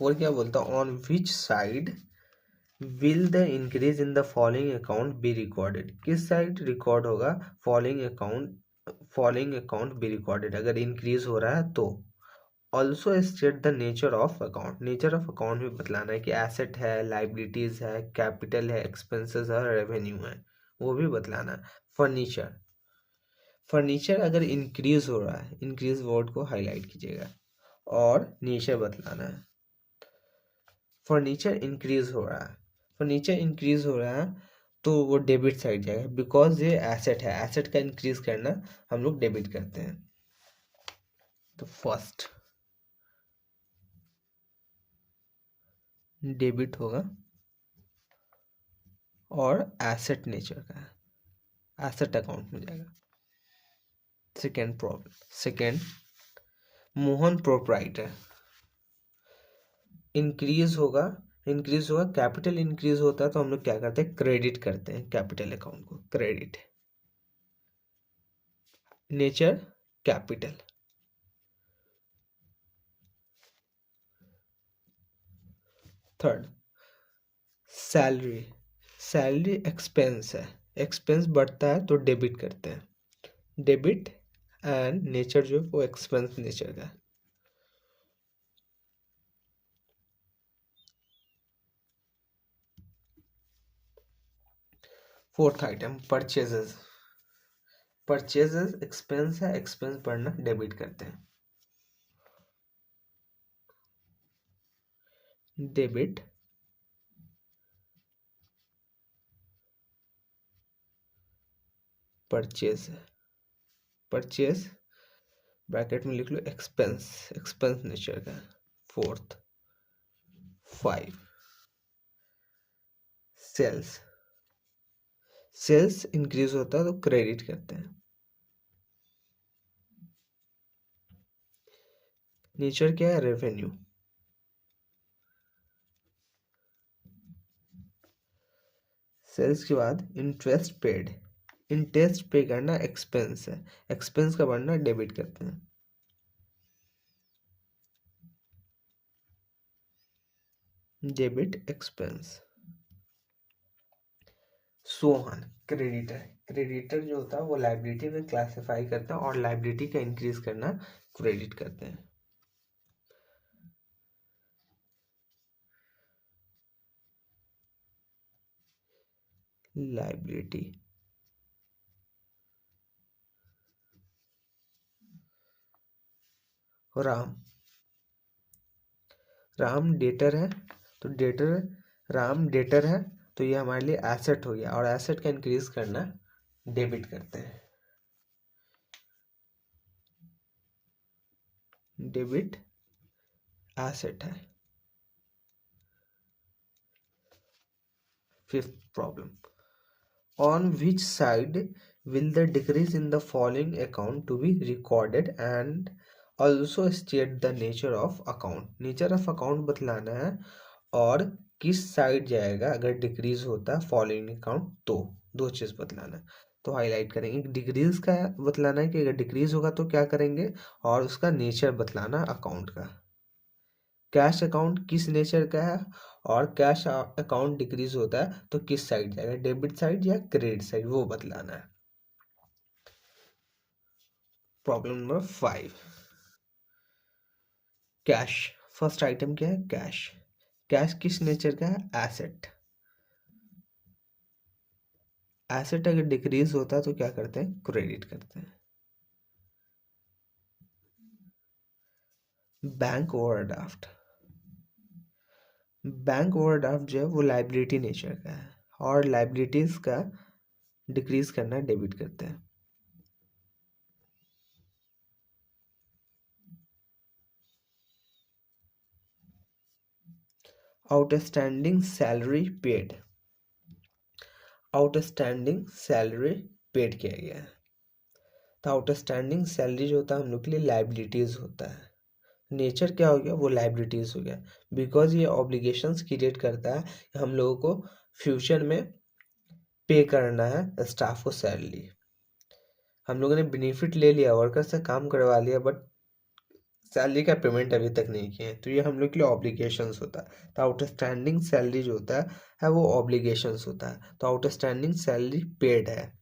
4 क्या बोलता है, on which side will the increase in the following account be recorded, किस साइड रिकॉर्ड होगा फॉलोइंग अकाउंट बी रिकॉर्डेड, अगर इंक्रीज हो रहा है तो। Also state the nature of account, nature of account भी बतलाना है कि एसेट है, लाइबिलिटीज है, कैपिटल है, एक्सपेंसेस है, रेवेन्यू है, वो भी बतलाना है। फर्नीचर, फर्नीचर अगर इंक्रीज हो रहा है, इंक्रीज वर्ड को हाईलाइट कीजिएगा और नेचर बतलाना है। फर्नीचर इंक्रीज हो रहा है, फर्नीचर इंक्रीज हो रहा है तो वो डेबिट साइड जाएगा, बिकॉज ये एसेट है, एसेट का इंक्रीज करना हम लोग डेबिट करते हैं। तो फर्स्ट डेबिट होगा और एसेट नेचर का है, एसेट अकाउंट में जाएगा। Second problem, second Mohan proprietor, increase होगा, इंक्रीज होगा, कैपिटल इंक्रीज होता है तो हम लोग क्या करते हैं, क्रेडिट करते हैं कैपिटल अकाउंट को, credit. Nature capital. Third salary, salary expense है, एक्सपेंस बढ़ता है तो डेबिट करते हैं, डेबिट एंड नेचर जो है वो एक्सपेंस नेचर का है। Fourth item purchases, purchases expense है, एक्सपेंस बढ़ना डेबिट करते हैं, डेबिट परचेज है, परचेज ब्रैकेट में लिख लो एक्सपेंस, एक्सपेंस नेचर का। फोर्थ, 5 सेल्स, सेल्स इंक्रीज होता है तो क्रेडिट करते हैं। नेचर क्या है, रेवेन्यू। सेल्स के बाद इंटरेस्ट पेड, इंटरेस्ट पे करना एक्सपेंस है, एक्सपेंस का बढ़ना डेबिट करते हैं। Debit expense. Sohan creditor, creditor जो होता है वो लाइबिलिटी में क्लासिफाई करता है और लाइबिलिटी का इंक्रीज करना क्रेडिट करते हैं। लाइबिलिटी। राम, राम डेटर है तो डेटर, राम डेटर है तो ये हमारे लिए एसेट हो गया और एसेट का इंक्रीज करना डेबिट करते हैं, डेबिट एसेट है। Fifth problem, on which side will the decrease in the following account to be recorded and also state the nature of account, nature of account बतलाना है और किस साइड जाएगा अगर डिक्रीज होता है फॉलोइंग अकाउंट तो, दो चीज बतलाना है। तो हाईलाइट करेंगे, डिक्रीज का बतलाना है कि अगर डिक्रीज होगा तो क्या करेंगे, और उसका नेचर बतलाना अकाउंट का। कैश अकाउंट किस नेचर का है और कैश अकाउंट डिक्रीज होता है तो किस साइड जाएगा, डेबिट साइड या क्रेडिट साइड, वो बतलाना है। Problem number 5, cash. First item क्या है, कैश। कैश किस नेचर का है, एसेट। एसेट अगर डिक्रीज होता है तो क्या करते हैं, क्रेडिट करते हैं। बैंक ओवरड्राफ्ट, बैंक ओवरड्राफ्ट जो है वो लाइबिलिटी नेचर का है और लाइबिलिटीज का डिक्रीज करना डेबिट करते हैं। Outstanding salary paid, outstanding salary paid किया गया है तो आउटस्टैंडिंग सैलरी जो होता है हम लोग के लिए लाइबिलिटीज होता है, नेचर क्या हो गया, वो लाइबिलिटीज हो गया, बिकॉज ये ऑब्लिगेशंस क्रिएट करता है कि हम लोगों को फ्यूचर में पे करना है स्टाफ को सैलरी। हम लोगों ने बेनिफिट ले लिया, वर्कर से काम करवा लिया, बट सैलरी का पेमेंट अभी तक नहीं किए हैं, तो ये हम लोग के लिए ऑब्लिगेशंस होता है। तो आउटस्टैंडिंग सैलरी जो होता है वो ऑब्लिगेशंस होता है। तो आउटस्टैंडिंग सैलरी पेड है,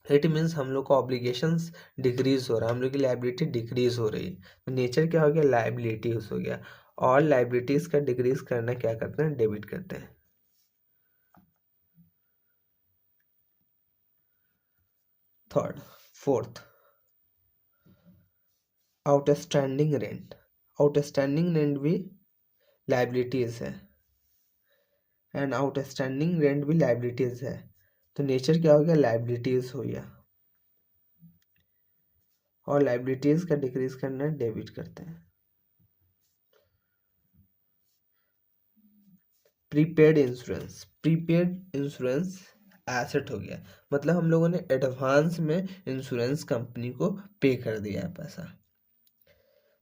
इट मीन्स हम लोग का ऑब्लिगेशंस डिक्रीज हो रहा है, हम लोग की लाइबिलिटी डिक्रीज हो रही है। तो नेचर क्या हो गया, लाइबिलिटीज हो गया। और लाइबिलिटीज का डिक्रीज करना क्या करते हैं, डेबिट करते हैं। Third, fourth, outstanding rent. Outstanding rent भी लाइबिलिटीज है, एंड आउटस्टैंडिंग रेंट भी लाइबिलिटीज है। तो नेचर क्या हो गया, लाइबिलिटीज हो गया। और लाइबिलिटीज का डिक्रीज करना डेबिट करते हैं। Prepaid insurance, prepaid insurance asset हो गया, मतलब हम लोगों ने एडवांस में इंश्योरेंस कंपनी को पे कर दिया है पैसा।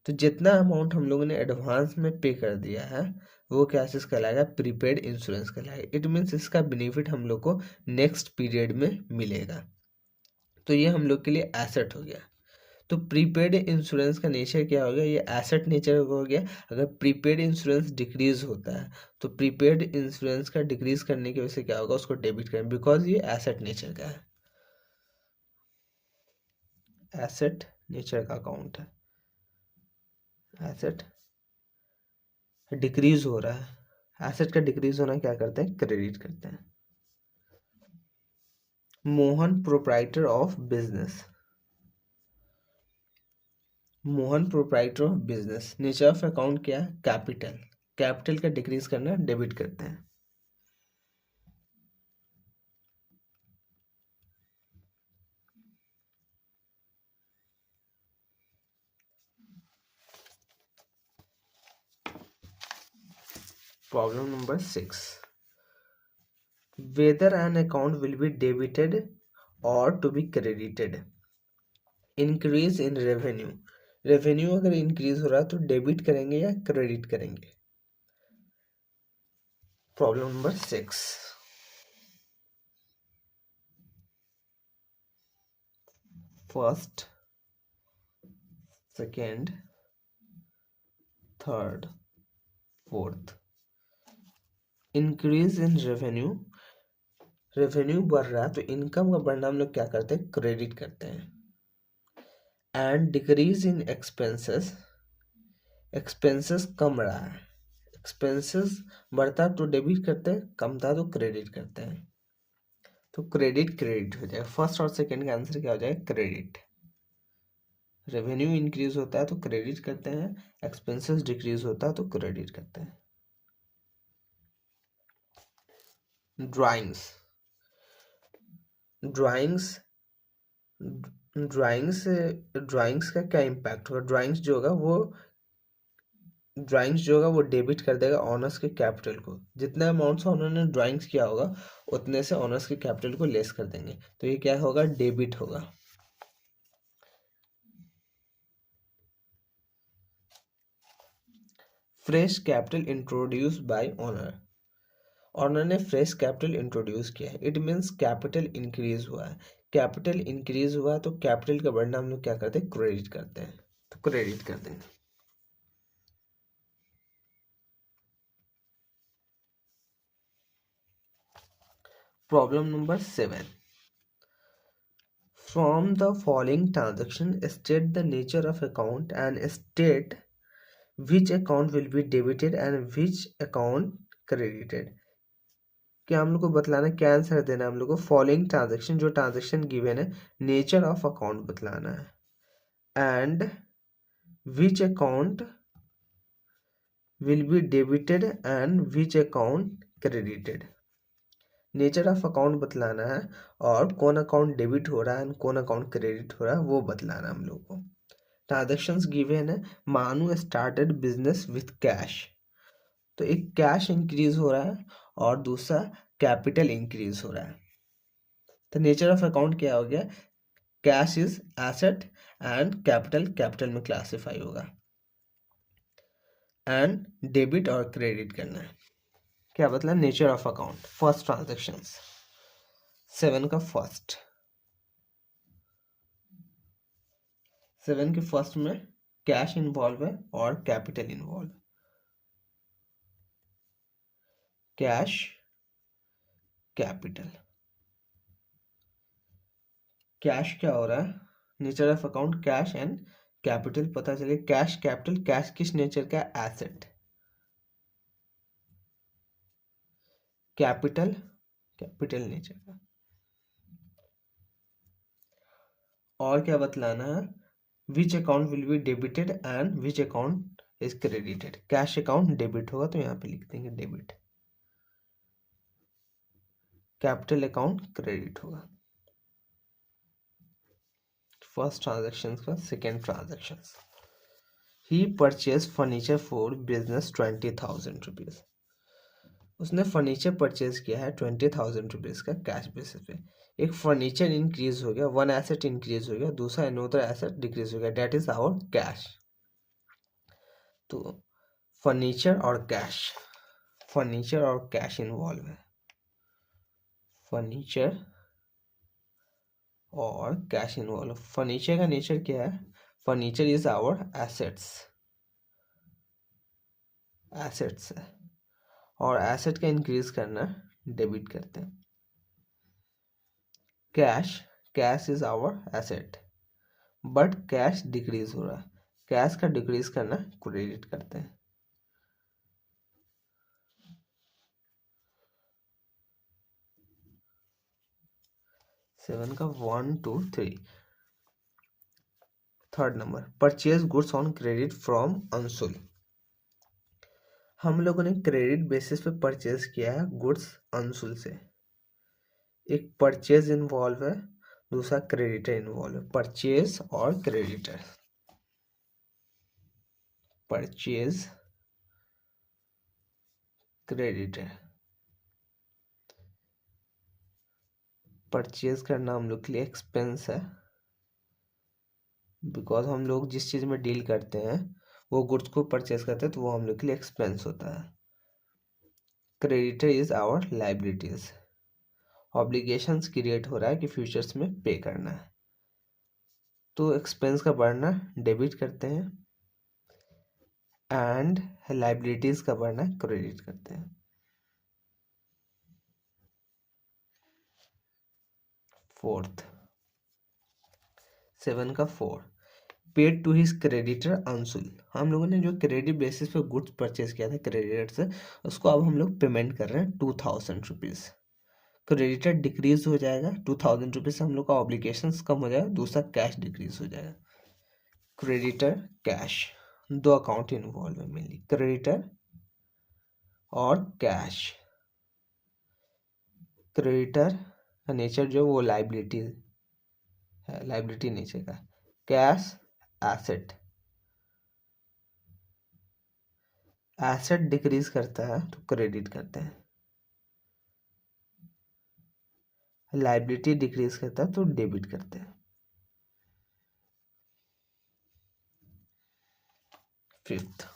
तो जितना अमाउंट हम लोगों ने एडवांस में पे कर दिया है वो क्या चीज़ कहलाएगा, प्रीपेड इंश्योरेंस कहलाएगा। इट मीन्स इसका बेनिफिट हम लोग को नेक्स्ट पीरियड में मिलेगा। तो ये हम लोग के लिए एसेट हो गया। तो प्रीपेड इंश्योरेंस का नेचर क्या हो गया, ये एसेट नेचर हो गया। अगर प्रीपेड इंश्योरेंस डिक्रीज होता है तो प्रीपेड इंश्योरेंस का डिक्रीज करने की वजह से क्या होगा, उसको डेबिट करें, बिकॉज ये एसेट नेचर का है, एसेट नेचर का अकाउंट है। एसेट डिक्रीज हो रहा है, एसेट का डिक्रीज होना क्या करते हैं, क्रेडिट करते हैं। Mohan proprietor of business, Mohan proprietor of business, nature of account क्या है, कैपिटल, कैपिटल का डिक्रीज करना डेबिट करते हैं। Problem number 6. Whether an account will be debited or to be credited. Increase in revenue. Revenue अगर इंक्रीज हो रहा है तो डेबिट करेंगे या क्रेडिट करेंगे। Problem number 6. First, second, third, fourth. Increase in revenue, revenue बढ़ रहा है तो इनकम का बढ़ना हम लोग क्या करते हैं, क्रेडिट करते हैं। And decrease in expenses, expenses कम रहा है, एक्सपेंसेस बढ़ता तो डेबिट करते हैं, कम था तो क्रेडिट करते हैं। तो क्रेडिट क्रेडिट हो जाएगा, फर्स्ट और सेकंड का आंसर क्या हो जाएगा, क्रेडिट। रेवेन्यू इंक्रीज होता है तो क्रेडिट करते हैं, एक्सपेंसेस डिक्रीज होता है तो क्रेडिट करते हैं। ड्राइंग्स, ड्राइंग्स, ड्राइंग्स, ड्राइंग्स का क्या इम्पैक्ट होगा, ड्राइंग्स जो होगा वो, ड्राइंग्स जो होगा वो डेबिट कर देगा ऑनर्स के कैपिटल को। जितना अमाउंट से उन्होंने ड्राइंग्स किया होगा उतने से ऑनर्स के कैपिटल को लेस कर देंगे, तो ये क्या होगा, डेबिट होगा। Fresh capital introduce by owner, owner ने फ्रेश कैपिटल इंट्रोड्यूस किया है, इट मीन्स कैपिटल इंक्रीज हुआ है। कैपिटल इंक्रीज हुआ तो कैपिटल का बढ़ना हम लोग क्या करते हैं, क्रेडिट करते हैं, तो क्रेडिट कर देंगे। Problem number 7. From the following transaction, state the nature of account and state which account will be debited and which account credited. क्या हम लोग को बतलाना, क्या आंसर देना है हम लोग को, फॉलोइंग ट्रांजेक्शन, जो ट्रांजेक्शन गिवन है, नेचर ऑफ अकाउंट बतलाना है, and which account will be debited and which account credited. Nature of account बतलाना है और कौन अकाउंट डेबिट हो रहा है कौन अकाउंट क्रेडिट हो रहा है वो बतलाना है हम लोग को। ट्रांजेक्शन्स गिवन है, मानू स्टार्टेड बिजनेस विथ कैश, तो एक कैश इंक्रीज हो रहा है और दूसरा कैपिटल इंक्रीज हो रहा है। तो नेचर ऑफ अकाउंट क्या हो गया, cash is asset and capital capital में क्लासिफाई होगा, एंड डेबिट और क्रेडिट करना है। क्या मतलब nature of account, first transactions 7 का फर्स्ट, 7 के फर्स्ट में कैश इन्वॉल्व है और capital involve. Cash, capital. Cash क्या हो रहा है, nature of account cash and capital. पता चले कैश कैपिटल, कैश किस नेचर का, एसेट। कैपिटल, कैपिटल नेचर का। और क्या बतलाना है, विच account will be debited and which account is credited. Cash account debit होगा तो यहाँ पे लिख देंगे डेबिट, कैपिटल अकाउंट क्रेडिट होगा। फर्स्ट ट्रांजेक्शन का second transaction, he purchase furniture for business 20,000 rupees. उसने फर्नीचर परचेज किया है 20,000 रुपीज का कैश बेसिस पे। एक फर्नीचर इंक्रीज हो गया, वन एसेट इंक्रीज हो गया, दूसरा अनदर एसेट डिक्रीज हो गया, डेट इज आवर कैश। तो फर्नीचर और कैश, फर्नीचर और कैश इन्वॉल्व है, फर्नीचर और कैश इन्वॉल्व। फर्नीचर का नेचर क्या है, furniture is our assets, assets है, और एसेट का इंक्रीज करना डेबिट करते हैं। Cash, cash is our asset but cash decrease हो रहा है, कैश का डिक्रीज करना क्रेडिट करते हैं। सेवन का 1 2 3। Third number, purchase goods on credit from Anshul. हम लोगों ने क्रेडिट बेसिस पे परचेज किया है गुड्स अंशुल से। एक परचेज इन्वॉल्व है, दूसरा क्रेडिटर इन्वॉल्व है। परचेज और क्रेडिटर, परचेज क्रेडिटर। परचेज करना हम लोग के लिए एक्सपेंस है, बिकॉज हम लोग जिस चीज़ में डील करते हैं वो गुड्स को परचेज करते हैं तो वो हम लोग के लिए एक्सपेंस होता है। Creditor is our liabilities, obligations create हो रहा है कि फ्यूचर्स में पे करना है, तो एक्सपेंस का बढ़ना डेबिट करते हैं एंड लाइबिलिटीज का बढ़ना क्रेडिट करते हैं। फोर्थ, 7 का 4, paid to his creditor Anshul. हम लोगों ने जो क्रेडिट बेसिस पे गुड्स परचेज किया था क्रेडिटर से, उसको अब हम लोग पेमेंट कर रहे हैं 2,000 रुपीज़। क्रेडिटर डिक्रीज हो जाएगा 2,000 रुपीज़ से, हम लोग का ऑब्लिगेशंस कम हो जाएगा, दूसरा कैश डिक्रीज हो जाएगा। क्रेडिटर, कैश, दो अकाउंट इन्वॉल्व है मेनली, क्रेडिटर और कैश। क्रेडिटर का नेचर जो वो लाइबिलिटी है, लाइबिलिटी नेचर का। कैश, एसेट, एसेट डिक्रीज करता है तो क्रेडिट करते हैं, लाइबिलिटी डिक्रीज करता है तो डेबिट करते हैं। Fifth,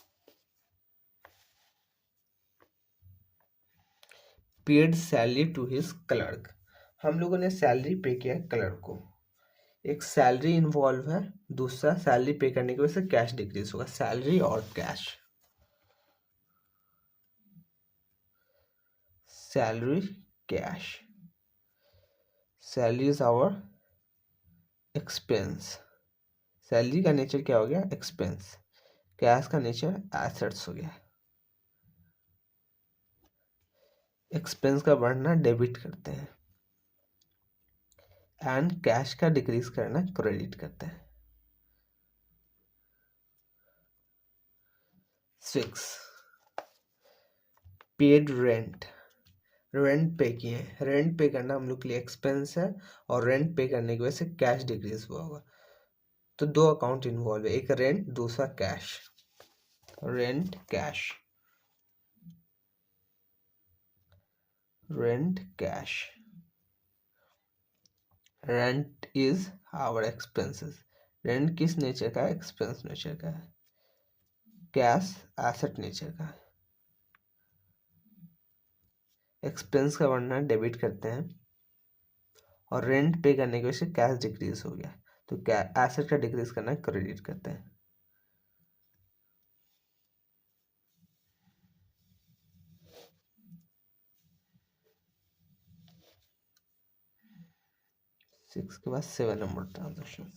paid salary to his clerk. हम लोगों ने सैलरी पे किया क्लर्क को। एक सैलरी इन्वॉल्व है, दूसरा सैलरी पे करने की वजह से कैश डिक्रीज होगा। सैलरी और cash, salary, cash. Salary is our expense, salary का नेचर क्या हो गया, एक्सपेंस। कैश का नेचर एसेट्स हो गया, एक्सपेंस का बढ़ना डेबिट करते हैं एंड कैश का डिक्रीज करना क्रेडिट करते हैं। 6, पेड रेंट, रेंट पे किए हैं। रेंट पे करना हम लोग के लिए एक्सपेंस है और रेंट पे करने की वजह से कैश डिक्रीज हुआ होगा, तो दो अकाउंट इन्वॉल्व है, एक रेंट दूसरा cash. Rent, cash, rent, cash. Rent is our expenses, rent किस नेचर का है, एक्सपेंस नेचर का है। कैश एसेट नेचर का है, एक्सपेंस का बढ़ना डेबिट करते हैं और रेंट पे करने की वजह से कैश डिक्रीज हो गया तो क्या एसेट का डिक्रीज करना क्रेडिट करते हैं। 6 के बाद 7 number transaction.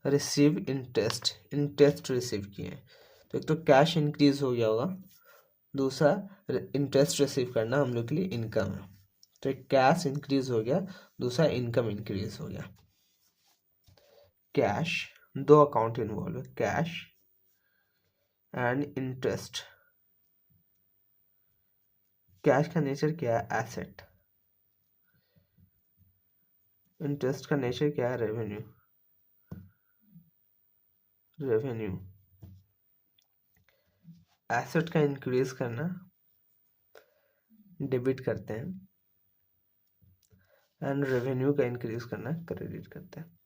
Receive interest, interest receive किए हैं, तो एक तो कैश इंक्रीज हो गया होगा, दूसरा इंटरेस्ट रिसीव करना हम लोग के लिए इनकम है, तो एक कैश इंक्रीज हो गया, दूसरा इनकम इंक्रीज हो गया। कैश, दो अकाउंट इन्वॉल्व है, कैश एंड इंटरेस्ट। कैश का नेचर क्या है? एसेट। इंटरेस्ट का नेचर क्या है? रेवेन्यू। रेवेन्यू, एसेट का इंक्रीज करना डेबिट करते हैं, एंड रेवेन्यू का इंक्रीज करना क्रेडिट करते हैं।